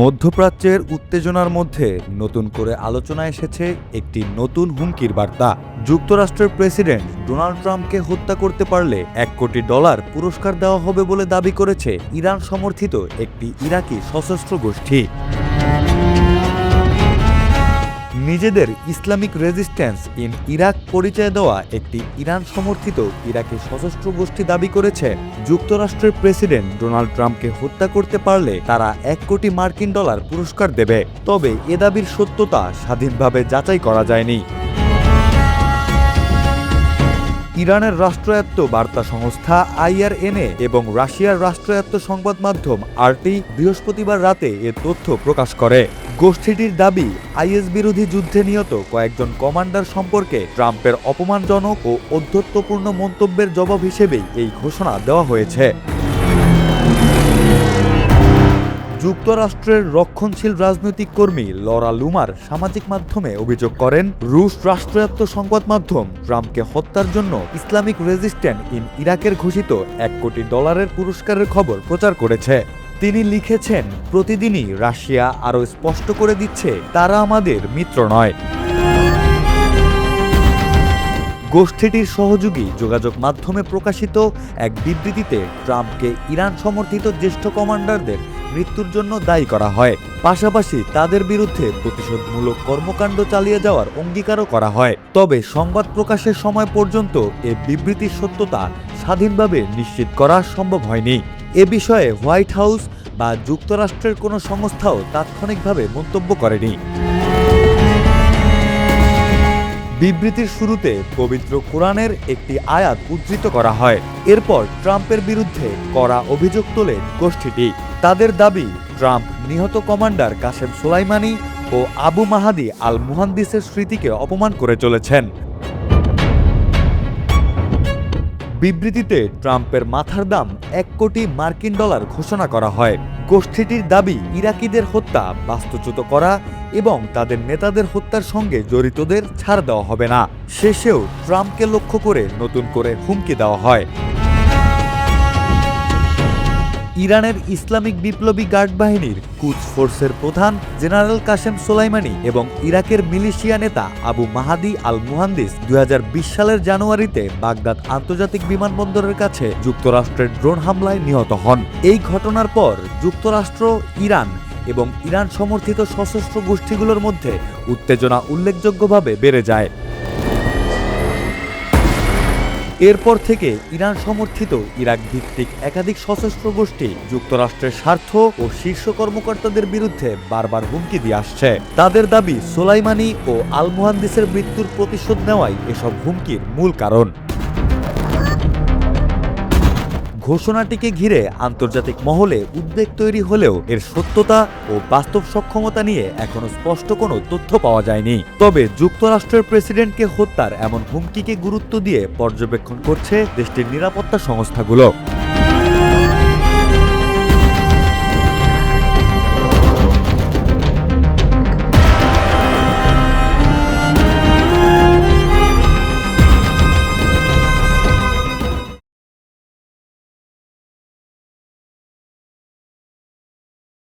মধ্যপ্রাচ্যের উত্তেজনার মধ্যে নতুন করে আলোচনা এসেছে একটি নতুন হুমকির বার্তা। যুক্তরাষ্ট্রের প্রেসিডেন্ট ডোনাল্ড ট্রাম্পকে হত্যা করতে পারলে $1 কোটি পুরস্কার দেওয়া হবে বলে দাবি করেছে ইরান সমর্থিত একটি ইরাকি সশস্ত্র গোষ্ঠী। নিজেদের ইসলামিক রেজিস্ট্যান্স ইন ইরাক পরিচয় দেওয়া একটি ইরান সমর্থিত ইরাকি সশস্ত্র গোষ্ঠী দাবি করেছে যুক্তরাষ্ট্রের প্রেসিডেন্ট ডোনাল্ড ট্রাম্পকে হত্যা করতে পারলে তারা $1 কোটি পুরস্কার দেবে। তবে এ দাবির সত্যতা স্বাধীনভাবে যাচাই করা যায়নি। ইরানের রাষ্ট্রায়ত্ত বার্তা সংস্থা IRNA এবং রাশিয়ার রাষ্ট্রায়ত্ত সংবাদ মাধ্যম RT বৃহস্পতিবার রাতে এ তথ্য প্রকাশ করে। গোষ্ঠীটির দাবি, IS বিরোধী যুদ্ধে নিহত কয়েকজন কমান্ডার সম্পর্কে ট্রাম্পের অপমানজনক ও ঔদ্ধত্যপূর্ণ মন্তব্যের জবাব হিসেবেই এই ঘোষণা দেওয়া হয়েছে। যুক্তরাষ্ট্রের রক্ষণশীল রাজনৈতিক কর্মী লরা লুমার সামাজিক মাধ্যমে অভিযোগ করেন, রুশ রাষ্ট্রায়ত্ত সংবাদ মাধ্যম ট্রাম্পকে হত্যার জন্য ইসলামিক রেজিস্ট্যান্স ইন ইরাকের ঘোষিত $1 কোটি পুরস্কারের খবর প্রচার করেছে। তিনি লিখেছেন, প্রতিদিনই রাশিয়া আরও স্পষ্ট করে দিচ্ছে তারা আমাদের মিত্র নয়। গোষ্ঠীটির সহযোগী যোগাযোগ মাধ্যমে প্রকাশিত এক বিবৃতিতে ট্রাম্পকে ইরান সমর্থিত জ্যেষ্ঠ কমান্ডারদের মৃত্যুর জন্য দায়ী করা হয়। পাশাপাশি তাদের বিরুদ্ধে প্রতিশোধমূলক কর্মকাণ্ড চালিয়ে যাওয়ার অঙ্গীকারও করা হয়। তবে সংবাদ প্রকাশের সময় পর্যন্ত এ বিবৃতির সত্যতা স্বাধীনভাবে নিশ্চিত করা সম্ভব হয়নি। এ বিষয়ে হোয়াইট হাউস বা যুক্তরাষ্ট্রের কোনো সংস্থাও তাৎক্ষণিকভাবে মন্তব্য করেনি। বিবৃতির শুরুতে পবিত্র কোরআনের একটি আয়াত উদ্ধৃত করা হয়। এরপর ট্রাম্পের বিরুদ্ধে কড়া অভিযোগ তোলে গোষ্ঠীটি। তাদের দাবি, ট্রাম্প নিহত কমান্ডার কাসেম সোলাইমানি ও আবু মাহাদি আল মুহান্দিসের স্মৃতিকে অপমান করে চলেছেন। বিবৃতিতে ট্রাম্পের মাথার দাম $1 কোটি ঘোষণা করা হয়। গোষ্ঠীটির দাবি, ইরাকিদের হত্যা বাস্তুচ্যুত করা এবং তাদের নেতাদের হত্যার সঙ্গে জড়িতদের ছাড় দেওয়া হবে না। শেষেও ট্রাম্পকে লক্ষ্য করে নতুন করে হুমকি দেওয়া হয়। ইরানের ইসলামিক বিপ্লবী গার্ড বাহিনীর কুদস ফোর্সের প্রধান জেনারেল কাসেম সোলাইমানি এবং ইরাকের মিলিশিয়া নেতা আবু মাহাদি আল মুহান্দিস 2020 সালের জানুয়ারিতে বাগদাদ আন্তর্জাতিক বিমানবন্দরের কাছে যুক্তরাষ্ট্রের ড্রোন হামলায় নিহত হন। এই ঘটনার পর যুক্তরাষ্ট্র, ইরান এবং ইরান সমর্থিত সশস্ত্র গোষ্ঠীগুলোর মধ্যে উত্তেজনা উল্লেখযোগ্যভাবে বেড়ে যায়। এরপর থেকে ইরান সমর্থিত ইরাক ভিত্তিক একাধিক সশস্ত্র গোষ্ঠী যুক্তরাষ্ট্রের স্বার্থ ও শীর্ষ কর্মকর্তাদের বিরুদ্ধে বারবার হুমকি দিয়ে আসছে। তাদের দাবি, সোলাইমানি ও আল মুহান্দিসের মৃত্যুর প্রতিশোধ নেওয়াই এসব হুমকির মূল কারণ। ঘোষণাটিকে ঘিরে আন্তর্জাতিক মহলে উদ্বেগ তৈরি হলেও এর সত্যতা ও বাস্তব সক্ষমতা নিয়ে এখনো স্পষ্ট কোনো তথ্য পাওয়া যায়নি। তবে যুক্তরাষ্ট্রের প্রেসিডেন্টকে হত্যার এমন হুমকিকে গুরুত্ব দিয়ে পর্যবেক্ষণ করছে দেশটির নিরাপত্তা সংস্থাগুলো।